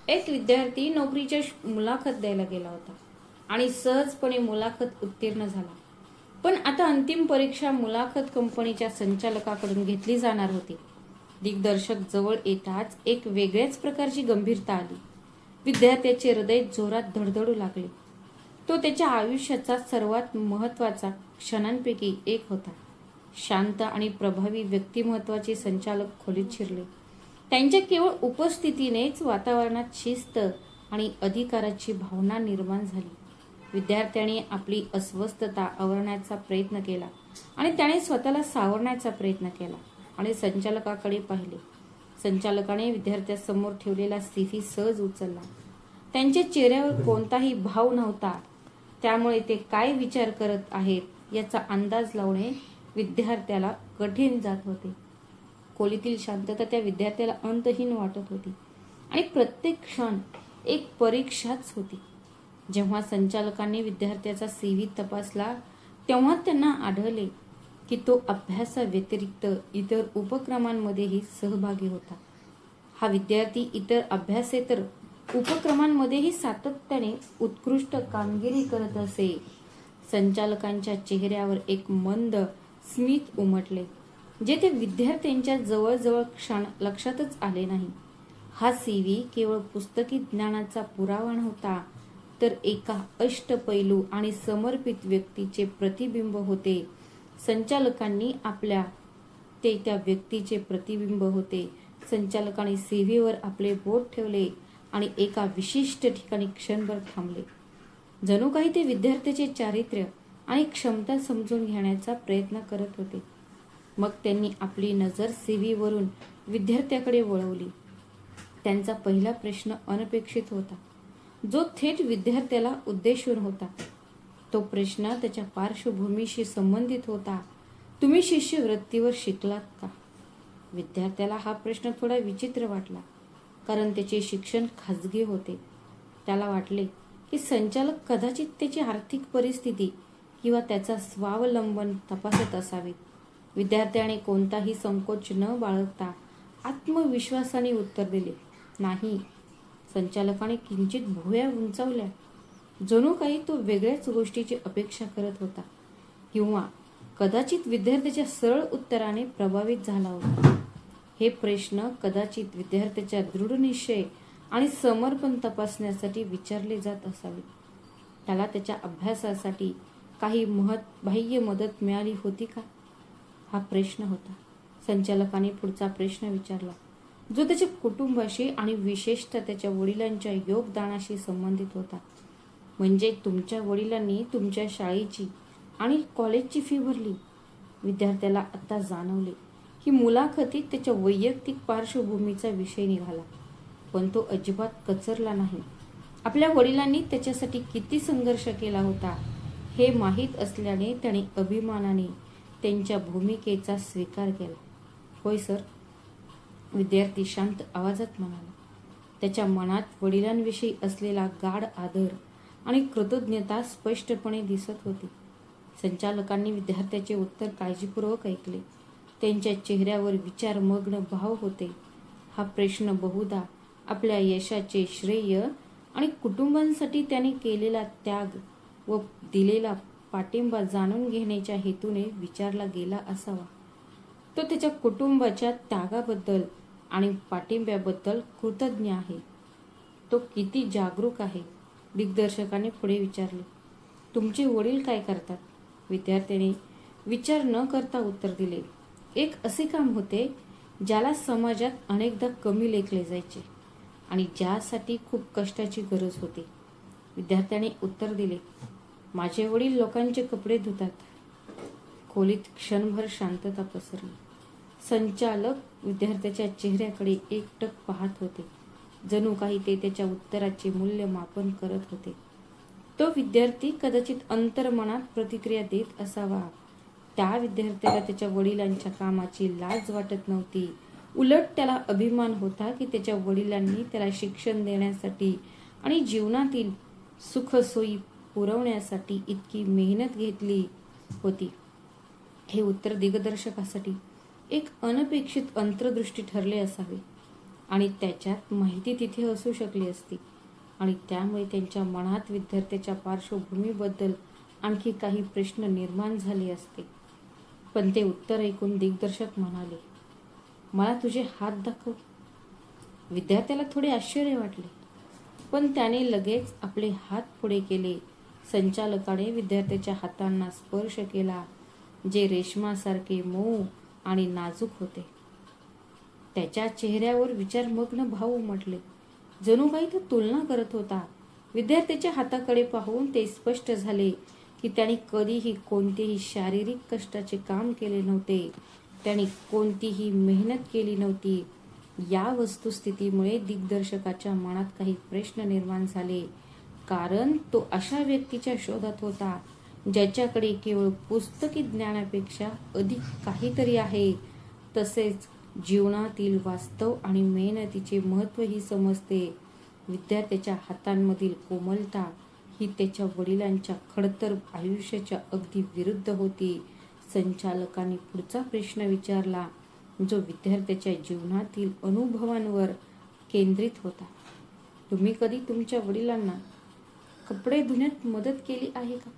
एक विद्यार्थी नोकरीच्या मुलाखत द्यायला गेला होता आणि सहजपणे मुलाखत उत्तीर्ण झाला. पण आता अंतिम परीक्षा मुलाखत कंपनीच्या संचालकाकडून घेतली जाणार होती. दिग्दर्शक जवळ येताच एक वेगळ्याच प्रकारची गंभीरता आली. विद्यार्थ्याचे हृदय जोरात धडधडू लागले. तो त्याच्या आयुष्याचा सर्वात महत्त्वाचा क्षणांपैकी एक होता. शांत आणि प्रभावी व्यक्तिमत्वाचे संचालक खोलीत शिरले. त्यांच्या केवळ उपस्थितीनेच वातावरणात शिस्त आणि अधिकाराची भावना निर्माण झाली. विद्यार्थ्याने आपली अस्वस्थता आवरण्याचा प्रयत्न केला आणि त्याने स्वतःला सावरण्याचा प्रयत्न केला आणि संचालकाकडे पाहिले. संचालकाने विद्यार्थ्यासमोर ठेवलेला CV सहज उचलला. त्यांच्या चेहऱ्यावर कोणताही भाव नव्हता, त्यामुळे ते काय विचार करत आहेत याचा अंदाज लावणे विद्यार्थ्याला कठीण जात होते. खोलीतील शांतता त्या विद्यार्थ्याला अंतहीन वाटत होती आणि प्रत्येक क्षण एक परीक्षाच होती. जेव्हा संचालकांनी विद्यार्थ्याचा CV तपासला तेव्हा त्यांना आढळले की तो अभ्यासाव्यतिरिक्त इतर उपक्रमांमध्येही सहभागी होता. हा विद्यार्थी इतर अभ्यासेतर उपक्रमांमध्येही सातत्याने उत्कृष्ट कामगिरी करत असे. संचालकांच्या चेहऱ्यावर एक मंद स्मित उमटले, जे ते विद्यार्थ्यांच्या जवळजवळ क्षण लक्षातच आले नाही. हा CV केवळ पुस्तकी ज्ञानाचा पुरावा नव्हता, तर एका अष्टपैलू आणि समर्पित व्यक्तीचे प्रतिबिंब होते. संचालकांनी ते त्या व्यक्तीचे प्रतिबिंब होते. संचालकांनी CV वर आपले बोट ठेवले आणि एका विशिष्ट ठिकाणी क्षणभर थांबले. जणू काही ते विद्यार्थ्याचे चारित्र्य आणि क्षमता समजून घेण्याचा प्रयत्न करत होते. मग त्यांनी आपली नजर CV वरून विद्यार्थ्याकडे वळवली. त्यांचा पहिला प्रश्न अनपेक्षित होता, जो थेट विद्यार्थ्याला उद्देशून होता. तो प्रश्न त्याच्या पार्श्वभूमीशी संबंधित होता. तुम्ही शिष्यवृत्तीवर शिकलात का? विद्यार्थ्याला हा प्रश्न थोडा विचित्र वाटला, कारण त्याचे शिक्षण खाजगी होते. त्याला वाटले की संचालक कदाचित त्याची आर्थिक परिस्थिती किंवा त्याचा स्वावलंबन तपासत असावेत. विद्यार्थ्याने कोणताही संकोच न बाळगता आत्मविश्वासाने उत्तर दिले, नाही. संचालकाने किंचित भुवया उंचावल्या, जणू काही तो वेगळ्याच गोष्टीची अपेक्षा करत होता, किंवा कदाचित विद्यार्थ्याच्या सरळ उत्तराने प्रभावित झाला होता. हे प्रश्न कदाचित विद्यार्थ्याच्या दृढनिश्चय आणि समर्पण तपासण्यासाठी विचारले जात असावेत. त्याला त्याच्या अभ्यासासाठी काही बाह्य मदत मिळाली होती का? हा प्रश्न होता. संचालकाने पुढचा प्रश्न विचारला, जो त्याच्या कुटुंबाशी आणि विशेषतः त्याच्या वडिलांच्या योगदानाशी संबंधित होता. म्हणजे तुमच्या वडिलांनी तुमच्या शाळेची आणि कॉलेजची फी भरली. विद्यार्थ्याला आता जाणवले की मुलाखतीत त्याच्या वैयक्तिक पार्श्वभूमीचा विषय निघाला, पण तो अजिबात कचरला नाही. आपल्या वडिलांनी त्याच्यासाठी किती संघर्ष केला होता हे माहीत असल्याने त्याने अभिमानाने त्यांच्या भूमिकेचा स्वीकार केला. होय सर, विद्यार्थी शांत आवाजात म्हणाला. त्याच्या मनात वडिलांविषयी असलेला गाढ आदर आणि कृतज्ञता स्पष्टपणे दिसत होती. संचालकांनी विद्यार्थ्याचे उत्तर काळजीपूर्वक ऐकले. त्यांच्या चेहऱ्यावर विचारमग्न भाव होते. हा प्रश्न बहुधा आपल्या यशाचे श्रेय आणि कुटुंबांसाठी त्याने केलेला त्याग व दिलेला पाठिंबा जाणून घेण्याच्या हेतूने विचारला गेला असावा. तो त्याच्या कुटुंबाच्या त्यागाबद्दल आणि पाठिंब्याबद्दल कृतज्ञ आहे. तो किती जागरूक आहे? दिग्दर्शकाने पुढे विचारले. तुमचे वडील काय करतात? विद्यार्थ्याने विचार न करता उत्तर दिले. एक असे काम होते ज्याला समाजात अनेकदा कमी लेखले जायचे आणि ज्यासाठी खूप कष्टाची गरज होती. विद्यार्थ्याने उत्तर दिले, माझे वडील लोकांचे कपडे धुतात. खोलीत क्षणभर शांतता पसरली. संचालक विद्यार्थ्याच्या चेहऱ्याकडे एकटक पाहत होते, जणू काही ते त्याच्या उत्तराचे मूल्यमापन करत होते. तो विद्यार्थी कदाचित अंतर्मनात प्रतिक्रिया देत असावा. त्या विद्यार्थ्याला त्याच्या वडिलांच्या कामाची लाज वाटत नव्हती. उलट त्याला अभिमान होता की त्याच्या वडिलांनी त्याला शिक्षण देण्यासाठी आणि जीवनातील सुखसोयी पुरवण्यासाठी इतकी मेहनत घेतली होती. हे उत्तर दिग्दर्शकासाठी एक अनपेक्षित अंतर्दृष्टी ठरले असावे. आणि त्याच्यात माहिती तिथे असू शकली असती आणि त्यामुळे त्यांच्या मनात विद्यार्थ्याच्या पार्श्वभूमीबद्दल आणखी काही प्रश्न निर्माण झाले असते. पण ते उत्तर ऐकून दिग्दर्शक म्हणाले, मला तुझे हात दाखव. विद्यार्थ्याला थोडे आश्चर्य वाटले, पण त्याने लगेच आपले हात पुढे केले. संचालकाने विद्यार्थ्याच्या हातांना स्पर्श केला, जे रेशमासारखे मऊ आणि नाजूक होते. त्याच्या चेहऱ्यावर विचारमग्न भाव उमटले, जणू काही तो तुलना करत होता. विद्यार्थ्याच्या हाताकडे पाहून ते स्पष्ट झाले की त्याने कधीही कोणतेही शारीरिक कष्टाचे काम केले नव्हते. त्याने कोणतीही मेहनत केली नव्हती. या वस्तुस्थितीमुळे दिग्दर्शकाच्या मनात काही प्रश्न निर्माण झाले, कारण तो अशा व्यक्तीच्या शोधात होता ज्याच्याकडे केवळ पुस्तकी ज्ञानापेक्षा अधिक काहीतरी आहे. तसेच जीवनातील वास्तव आणि मेहनतीचे महत्त्वही समजते. विद्यार्थ्याच्या हातांमधील कोमलता ही त्याच्या वडिलांच्या खडतर आयुष्याच्या अगदी विरुद्ध होती. संचालकाने पुढचा प्रश्न विचारला, जो विद्यार्थ्याच्या जीवनातील अनुभवांवर केंद्रित होता. तुम्ही कधी तुमच्या वडिलांना कपडे धुण्यात मदत केली आहे का?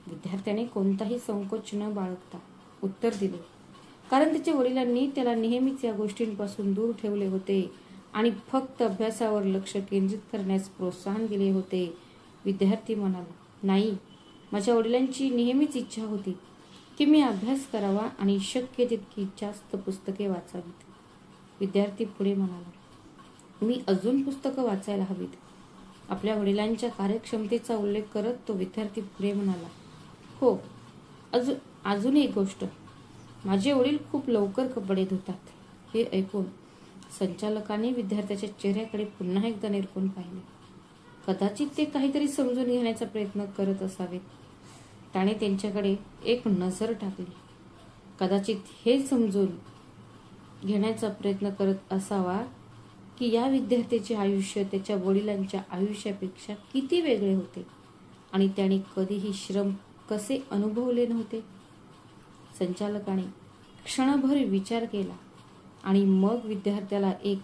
विद्यार्थ्याने कोणताही संकोच न बाळगता उत्तर दिले, कारण त्याच्या वडिलांनी त्याला नेहमीच या गोष्टींपासून दूर ठेवले होते आणि फक्त अभ्यासावर लक्ष केंद्रित करण्यास प्रोत्साहन दिले होते. विद्यार्थी म्हणाला, नाही, माझ्या वडिलांची नेहमीच इच्छा होती की मी अभ्यास करावा आणि शक्य तितकी जास्त पुस्तके वाचावीत. विद्यार्थी पुढे म्हणाला, मी अजून पुस्तकं वाचायला हवीत. आपल्या वडिलांच्या कार्यक्षमतेचा उल्लेख करत तो विद्यार्थी पुढे म्हणाला, हो, अजून एक गोष्ट, माझे वडील खूप लवकर कपडे धुतात. हे ऐकून संचालकाने विद्यार्थ्याच्या चेहऱ्याकडे पुन्हा एकदा निरखून पाहिले. कदाचित ते काहीतरी समजून घेण्याचा प्रयत्न करत असावेत. त्याने त्यांच्याकडे एक नजर टाकली. कदाचित हे समजून घेण्याचा प्रयत्न करत असावा की या विद्यार्थ्याचे आयुष्य त्याच्या वडिलांच्या आयुष्यापेक्षा किती वेगळे होते आणि त्याने कधीही श्रम कसे अनुभवले नव्हते. संचालकाने क्षणभर विचार केला आणि मग विद्यार्थ्याला एक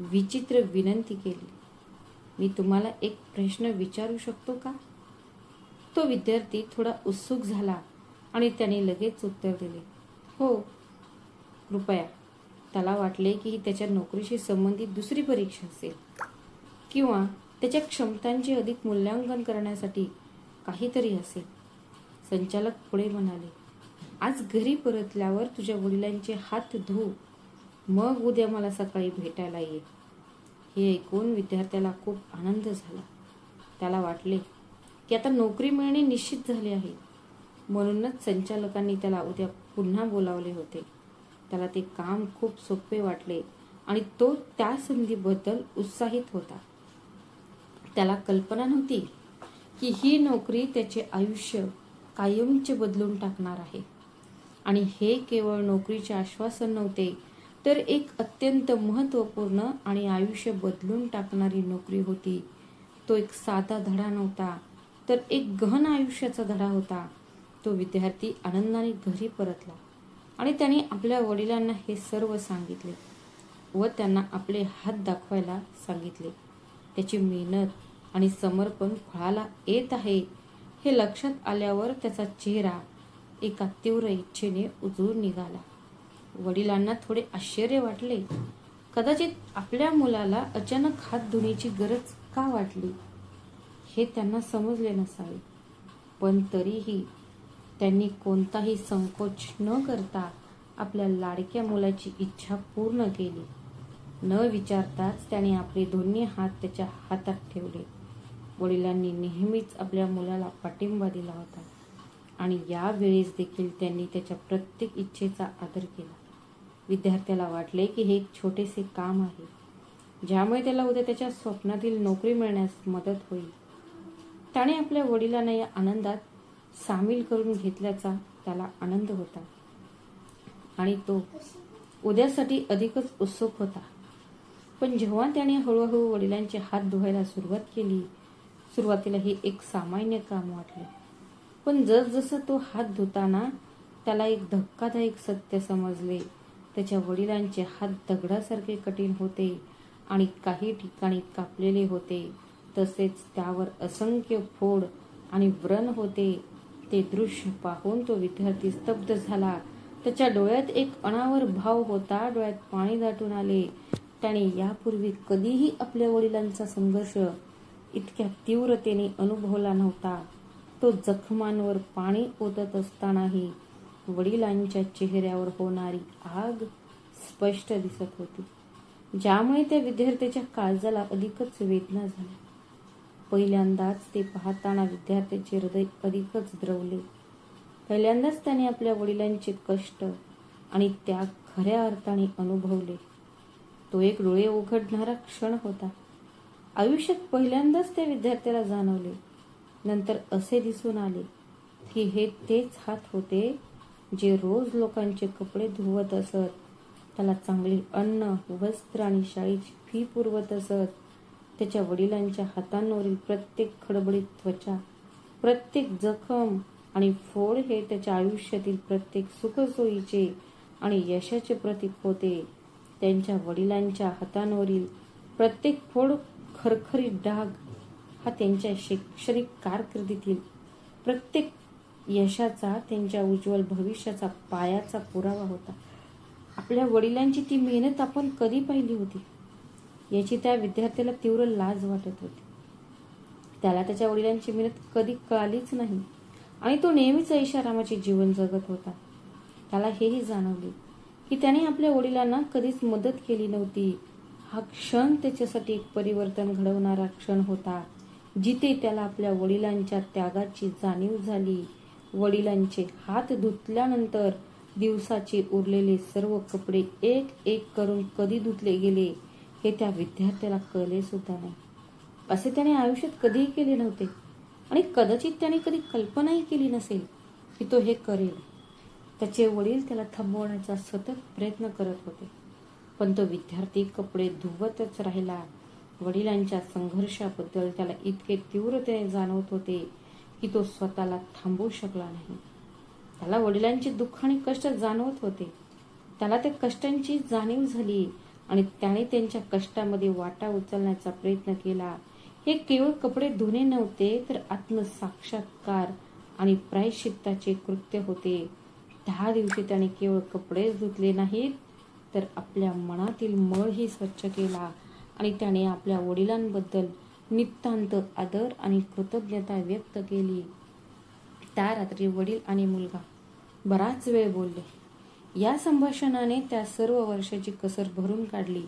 विचित्र विनंती केली, मी तुम्हाला एक प्रश्न विचारू शकतो का? तो विद्यार्थी थोडा उत्सुक झाला आणि त्याने लगेच उत्तर दिले, हो, कृपया. त्याला वाटले की ही त्याच्या नोकरीशी संबंधित दुसरी परीक्षा असेल किंवा त्याच्या क्षमतांचे अधिक मूल्यांकन करण्यासाठी काहीतरी असेल. संचालक पुढे म्हणाले, आज घरी परतल्यावर तुझ्या वडिलांचे हात धु, मग उद्या मला सकाळी भेटायला ये. हे ऐकून विद्यार्थ्याला खूप आनंद झाला. त्याला वाटले की आता नोकरी मिळणे निश्चित झाले आहे. म्हणूनच संचालकांनी त्याला उद्या पुन्हा बोलावले होते. त्याला ते काम खूप सोपे वाटले आणि तो त्या संधीबद्दल उत्साहित होता. त्याला कल्पना नव्हती की ही नोकरी त्याचे आयुष्य कायमचे बदलून टाकणार आहे. आणि हे केवळ नोकरीचे आश्वासन नव्हते, तर एक अत्यंत महत्त्वपूर्ण आणि आयुष्य बदलून टाकणारी नोकरी होती. तो एक साधा धडा नव्हता, तर एक गहन आयुष्याचा धडा होता. तो विद्यार्थी आनंदाने घरी परतला आणि त्याने आपल्या वडिलांना हे सर्व सांगितले व त्यांना आपले हात दाखवायला सांगितले. त्याची मेहनत आणि समर्पण फळाला येत आहे हे लक्षात आल्यावर त्याचा चेहरा एका तीव्र इच्छेने उजळून निघाला. वडिलांना थोडे आश्चर्य वाटले. कदाचित आपल्या मुलाला अचानक हात धुण्याची गरज का वाटली हे त्यांना समजले नसावे, पण तरीही त्यांनी कोणताही संकोच न करता आपल्या लाडक्या मुलाची इच्छा पूर्ण केली. न विचारताच त्याने आपले दोन्ही हात त्याच्या हातात ठेवले. वडिलांनी नेहमीच आपल्या मुलाला पाठिंबा दिला होता आणि यावेळेस देखील त्यांनी त्याच्या प्रत्येक इच्छेचा आदर केला. विद्यार्थ्याला वाटले की हे एक छोटेसे काम आहे, ज्यामुळे त्याला उद्या त्याच्या स्वप्नातील नोकरी मिळण्यास मदत होईल. त्याने आपल्या वडिलांना या आनंदात सामील करून घेतल्याचा त्याला आनंद होता आणि तो उद्यासाठी अधिकच उत्सुक होता. पण जेव्हा त्याने हळूहळू वडिलांचे हात धुवायला सुरुवात केली, सुरुवातीला हे एक सामान्य काम वाटले. पण जसजसं तो हात धुताना त्याला एक धक्कादायक सत्य समजले. त्याच्या वडिलांचे हात दगडासारखे कठीण होते आणि काही ठिकाणी कापलेले होते. तसेच त्यावर असंख्य फोड आणि व्रण होते. ते दृश्य पाहून तो विद्यार्थी स्तब्ध झाला. त्याच्या डोळ्यात एक अनावर भाव होता. डोळ्यात पाणी दाटून आले. त्याने यापूर्वी कधीही आपल्या वडिलांचा संघर्ष इतक्या तीव्रतेने अनुभवला नव्हता. तो जखमांवर पाणी ओतत असतानाही वडिलांच्या चेहऱ्यावर होणारी आग स्पष्ट दिसत होती, ज्यामुळे त्या विद्यार्थ्याच्या काळजाला अधिकच वेदना झाल्या. पहिल्यांदाच ते पाहताना विद्यार्थ्याचे हृदय अधिकच द्रवले. पहिल्यांदाच त्याने आपल्या वडिलांचे कष्ट आणि त्याग खऱ्या अर्थाने अनुभवले. तो एक डोळे उघडणारा क्षण होता. आयुष्यात पहिल्यांदाच त्या विद्यार्थ्याला जाणवले. नंतर असे दिसून आले की हे तेच हात होते जे रोज लोकांचे कपडे धुवत असत, त्याला चांगले अन्न, वस्त्र आणि शाळेची फी पुरवत असत. त्याच्या वडिलांच्या हातांवरील प्रत्येक खडबडीत त्वचा, प्रत्येक जखम आणि फोड हे त्याच्या आयुष्यातील प्रत्येक सुखसोयीचे आणि यशाचे प्रतीक होते. त्यांच्या वडिलांच्या हातांवरील प्रत्येक फोड, खरखरीत डाग हा त्यांच्या शैक्षणिक कारकिर्दीतील प्रत्येक यशाचा, त्यांच्या उज्ज्वल भविष्याचा पायाचा पुरावा होता. आपल्या वडिलांची ती मेहनत आपण कधी पाहिली होती याची त्या विद्यार्थ्याला तीव्र लाज वाटत होती. त्याला त्याच्या वडिलांची मेहनत कधी कळालीच नाही आणि तो नेहमीच ऐशारामाचे जीवन जगत होता. त्याला हेही जाणवले की त्याने आपल्या वडिलांना कधीच मदत केली नव्हती. हा क्षण त्याच्यासाठी एक परिवर्तन घडवणारा क्षण होता, जिथे त्याला आपल्या वडिलांच्या त्यागाची जाणीव झाली. वडिलांचे हात धुतल्यानंतर दिवसाचे उरलेले सर्व कपडे एक एक करून कधी धुतले गेले हे त्या विद्यार्थ्याला कळले सुद्धा नाही. असे त्याने आयुष्यात कधीही केले नव्हते आणि कदाचित त्याने कधी कल्पनाही केली नसेल की तो हे करेल. त्याचे वडील त्याला थांबवण्याचा सतत प्रयत्न करत होते, पण तो विद्यार्थी कपडे धुवतच राहिला. वडिलांच्या संघर्षाबद्दल त्याला इतके तीव्रतेने जाणवत होते की तो स्वतःला थांबवू शकला नाही. त्याला वडिलांचे दुःख आणि कष्ट जाणवत होते. त्याला त्या कष्टांची जाणीव झाली आणि त्याने त्यांच्या कष्टामध्ये वाटा उचलण्याचा प्रयत्न केला. हे केवळ कपडे धुणे नव्हते, तर आत्मसाक्षात्कार आणि प्रायश्चित्ताचे कृत्य होते. 10 दिवशी त्याने केवळ कपडेच धुतले नाहीत, तर आपल्या मनातील मळही स्वच्छ केला आणि त्याने आपल्या वडिलांबद्दल नितांत आदर आणि कृतज्ञता व्यक्त केली. त्या रात्री वडील आणि मुलगा बराच वेळ बोलले. या संभाषणाने त्या सर्व वर्षाची कसर भरून काढली,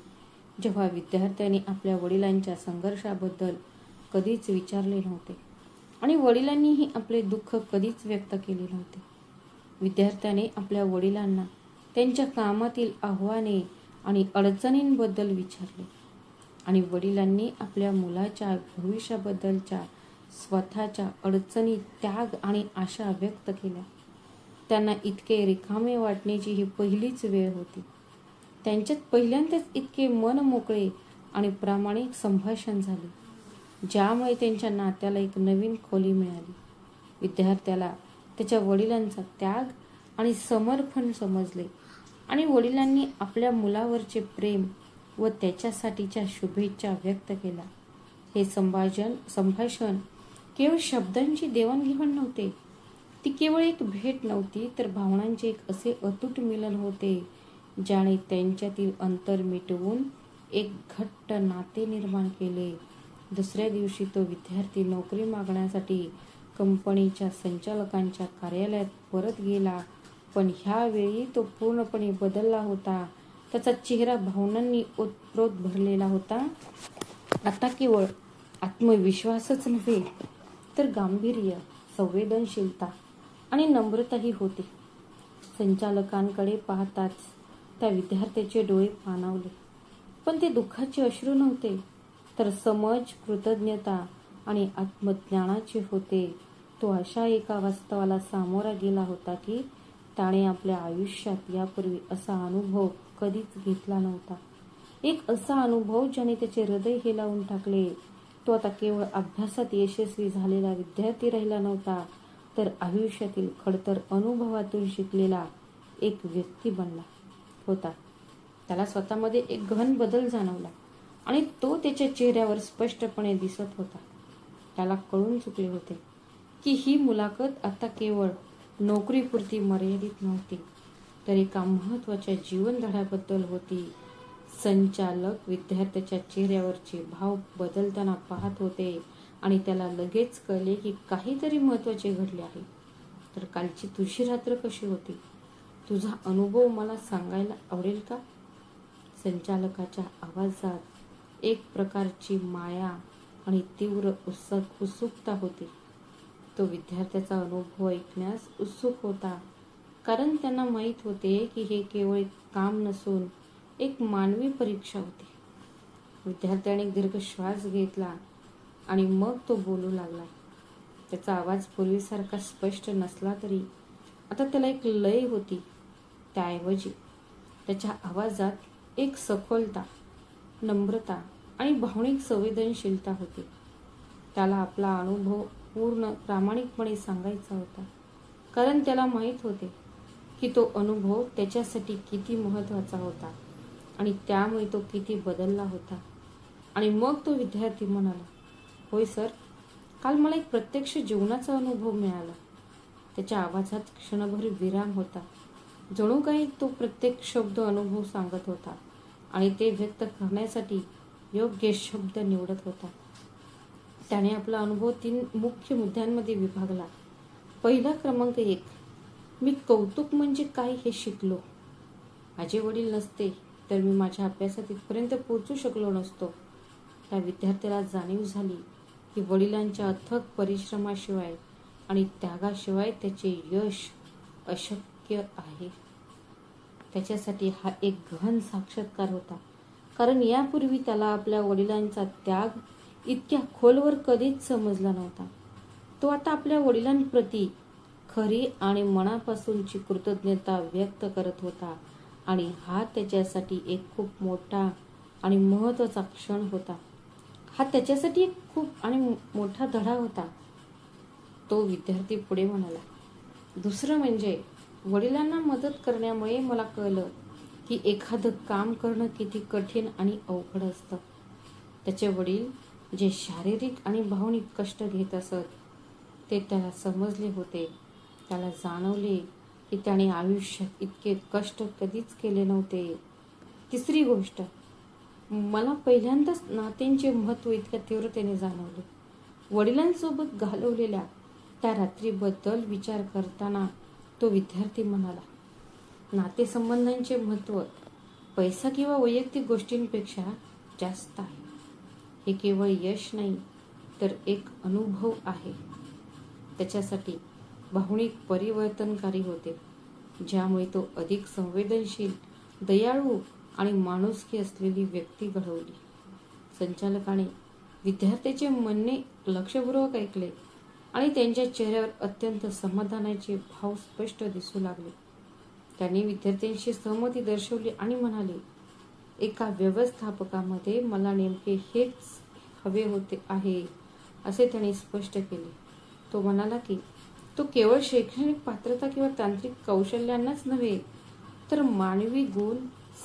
जेव्हा विद्यार्थ्याने आपल्या वडिलांच्या संघर्षाबद्दल कधीच विचारले नव्हते आणि वडिलांनीही आपले दुःख कधीच व्यक्त केले नव्हते. विद्यार्थ्याने आपल्या वडिलांना त्यांच्या कामातील आव्हाने आणि अडचणींबद्दल विचारले आणि वडिलांनी आपल्या मुलाच्या भविष्याबद्दलच्या स्वतःच्या अडचणी, त्याग आणि आशा व्यक्त केल्या. त्यांना इतके रिकामे वाटण्याची ही पहिलीच वेळ होती. त्यांच्यात पहिल्यांदाच इतके मन मोकळे आणि प्रामाणिक संभाषण झाले, ज्यामुळे त्यांच्या नात्याला एक नवीन खोली मिळाली. विद्यार्थ्याला त्याच्या वडिलांचा त्याग आणि समर्पण समजले आणि वडिलांनी आपल्या मुलावरचे प्रेम व त्याच्यासाठीच्या शुभेच्छा व्यक्त केल्या. हे संभाषण केवळ शब्दांची देवाणघेवाण नव्हते. ती केवळ एक भेट नव्हती, तर भावनांचे एक असे अतूट मिलन होते, ज्याने त्यांच्यातील अंतर मिटवून एक घट्ट नाते निर्माण केले. दुसऱ्या दिवशी तो विद्यार्थी नोकरी मागण्यासाठी कंपनीच्या संचालकांच्या कार्यालयात परत गेला, पण ह्यावेळी तो पूर्णपणे बदलला होता. त्याचा चेहरा भावनांनी ओतप्रोत भरलेला होता. आता केवळ आत्मविश्वासच नव्हे, तर गांभीर्य, संवेदनशीलता आणि नम्रताही होती. संचालकांकडे पाहताच त्या विद्यार्थ्याचे डोळे पाणावले, पण ते दुःखाचे अश्रू नव्हते, तर समज, कृतज्ञता आणि आत्मज्ञानाचे होते. तो अशा एका वास्तवाला सामोरा गेला होता की त्याने आपल्या आयुष्यात यापूर्वी असा अनुभव कधीच घेतला नव्हता. एक असा अनुभव ज्याने त्याचे हृदय हेलावून टाकले. तो आता केवळ अभ्यासात यशस्वी झालेला विद्यार्थी राहिला नव्हता, तर आयुष्यातील खडतर अनुभवातून शिकलेला एक व्यक्ती बनला. होता. त्याला स्वतःमध्ये एक गहन बदल जाणवला आणि तो त्याच्या चेहऱ्यावर स्पष्टपणे दिसत होता. त्याला कळून चुकले होते की ही मुलाखत आता केवळ नोकरीपुरती मर्यादित नव्हती, तर एका महत्त्वाच्या जीवनधड्याबद्दल होती. संचालक विद्यार्थ्याच्या चेहऱ्यावरचे भाव बदलताना पाहत होते आणि त्याला लगेच कळले की काहीतरी महत्त्वाचे घडले आहे. तर कालची तुझी रात्र कशी होती? तुझा अनुभव मला सांगायला आवडेल का? संचालकाच्या आवाजात एक प्रकारची माया आणि तीव्र उत्सुकता होती. तो विद्यार्थ्याचा अनुभव ऐकण्यास उत्सुक होता, कारण त्यांना माहीत होते की हे केवळ एक काम नसून एक मानवी परीक्षा होती. विद्यार्थ्याने दीर्घ श्वास घेतला आणि मग तो बोलू लागला. त्याचा आवाज पूर्वीसारखा स्पष्ट नसला तरी आता त्याला एक लय होती. त्याऐवजी त्याच्या आवाजात एक सखोलता, नम्रता आणि भावनिक संवेदनशीलता होती. त्याला आपला अनुभव पूर्ण प्रामाणिकपणे सांगायचा होता, कारण त्याला माहीत होते की तो अनुभव त्याच्यासाठी किती महत्त्वाचा होता आणि त्यामुळे तो किती बदलला होता. आणि मग तो विद्यार्थी म्हणाला, होय सर, काल मला एक प्रत्यक्ष जीवनाचा अनुभव मिळाला. त्याच्या आवाजात क्षणभर विराम होता, जणू काही तो प्रत्येक शब्द अनुभव सांगत होता आणि ते व्यक्त करण्यासाठी योग्य शब्द निवडत होता. त्याने आपला अनुभव 3 मुख्य मुद्द्यांमध्ये विभागला. पहिला क्रमांक 1, मी कौतुक म्हणजे काय हे शिकलो. माझे वडील नसते तर मी माझ्या अभ्यासात इथपर्यंत पोहोचू शकलो नसतो. त्या विद्यार्थ्याला जाणीव झाली की वडिलांच्या अथक परिश्रमाशिवाय आणि त्यागाशिवाय त्याचे यश अशक्य आहे. त्याच्यासाठी हा एक गहन साक्षात्कार होता, कारण यापूर्वी त्याला आपल्या वडिलांचा त्याग इतक्या खोलवर कधीच समजला नव्हता. तो आता आपल्या वडिलांप्रती खरी आणि मनापासूनची कृतज्ञता व्यक्त करत होता आणि हा त्याच्यासाठी एक खूप मोठा आणि महत्त्वाचा क्षण होता. हा त्याच्यासाठी एक खूप आणि मोठा धडा होता. तो विद्यार्थी पुढे म्हणाला, दुसरं म्हणजे वडिलांना मदत करण्यामुळे मला कळलं की एखादं काम करणं किती कठीण आणि अवघड असतं. त्याचे वडील जे शारीरिक आणि भावनिक कष्ट घेत असत ते त्याला समजले होते. त्याला जाणवले की त्याने आयुष्यात इतके कष्ट कधीच केले नव्हते. तिसरी गोष्ट, मला पहिल्यांदाच नात्यांचे महत्त्व इतक्या तीव्रतेने जाणवले. वडिलांसोबत घालवलेल्या त्या रात्रीबद्दल विचार करताना तो विद्यार्थी म्हणाला, नातेसंबंधांचे महत्त्व पैसा किंवा वैयक्तिक गोष्टींपेक्षा जास्त आहे. हे केवळ यश नाही, तर एक अनुभव आहे. त्याच्यासाठी भावनिक परिवर्तनकारी होते, ज्यामुळे तो अधिक संवेदनशील, दयाळू आणि माणुसकी असलेली व्यक्ती घडवली. संचालकाने विद्यार्थ्याचे म्हणणे लक्षपूर्वक ऐकले आणि त्यांच्या चेहऱ्यावर अत्यंत समाधानाचे भाव स्पष्ट दिसू लागले. त्यांनी विद्यार्थ्यांशी सहमती दर्शवली आणि म्हणाले, एका व्यवस्थापकामध्ये मला नेमके हेच हवे होते आहे असे त्यांनी स्पष्ट केले. तो म्हणाला की तो केवळ शैक्षणिक पात्रता किंवा तांत्रिक कौशल्यांनाच नव्हे, तर मानवी गुण,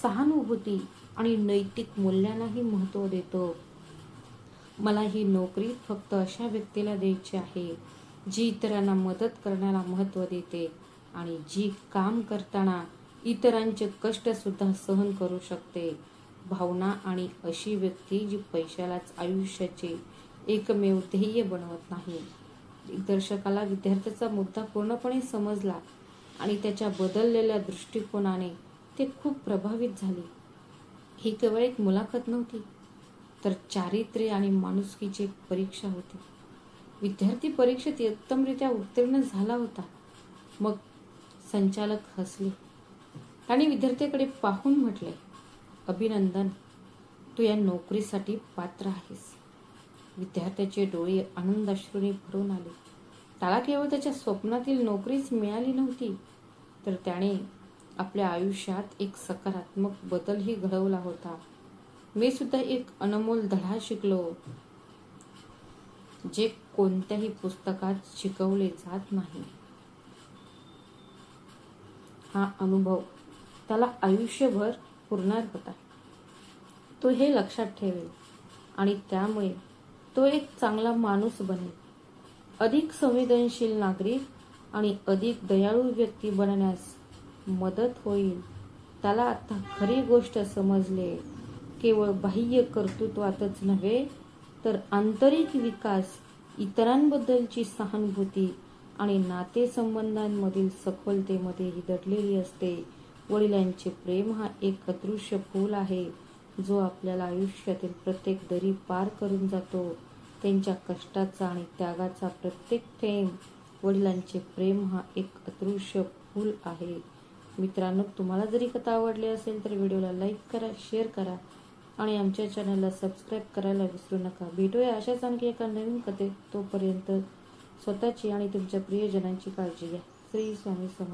सहानुभूती आणि नैतिक मूल्यांनाही महत्त्व देतो. मला ही नोकरी फक्त अशा व्यक्तीला द्यायची आहे जी इतरांना मदत करण्याला महत्त्व देते आणि जी काम करताना इतरांचे कष्ट सुद्धा सहन करू शकते. भावना आणि अशी व्यक्ती जी पैशालाच आयुष्याचे एकमेव ध्येय बनवत नाही. दिग्दर्शकाला विद्यार्थ्याचा मुद्दा पूर्णपणे समजला आणि त्याच्या बदललेल्या दृष्टिकोनाने ते खूप प्रभावित झाले. ही केवळ एक मुलाखत नव्हती, तर चारित्र्य आणि माणुसकीची एक परीक्षा होती. विद्यार्थी परीक्षेत उत्तमरित्या उत्तीर्ण झाला होता. मग संचालक हसले. त्यांनी विद्यार्थ्याकडे पाहून म्हटले, अभिनंदन, तू या नोकरीसाठी पात्र आहेस. विद्यार्थ्याचे डोळे आनंदाश्रूंनी भरून आले. त्याला केवळ त्याच्या स्वप्नातील नोकरीच मिळाली नव्हती, तर त्याने आपल्या आयुष्यात एक सकारात्मक बदलही घडवला होता. मी सुद्धा एक अनमोल धडा शिकलो, जे कोणत्याही पुस्तकात शिकवले जात नाही. हा अनुभव त्याला आयुष्यभर पुरणार होता. तो हे लक्षात ठेवेल आणि त्यामुळे तो एक चांगला माणूस बनेल. अधिक संवेदनशील नागरिक आणि अधिक दयाळू व्यक्ती बनण्यास मदत होईल. त्याला आता खरी गोष्ट समजले. केवळ बाह्य कर्तृत्वातच नव्हे तर आंतरिक विकास, इतरांबद्दलची सहानुभूती आणि नातेसंबंधांमधील सखोलतेमध्येही दडलेली असते. वडिलांचे प्रेम हा एक अदृश्य पूल आहे जो आपल्याला आयुष्यातील प्रत्येक दरी पार करून जातो. त्यांच्या कष्टाचा आणि त्यागाचा प्रत्येक थेंब. वडिलांचे प्रेम हा एक अदृश्य पूल आहे. मित्रांनो, तुम्हाला जरी कथा आवडली असेल तर व्हिडिओला लाईक करा, शेअर करा आणि आमच्या चॅनलला सबस्क्राईब करायला विसरू नका. भेटूया अशाच आणखी एका नवीन कथेत. तोपर्यंत स्वतःची आणि तुमच्या प्रियजनांची काळजी घ्या. श्री स्वामी समर्थ.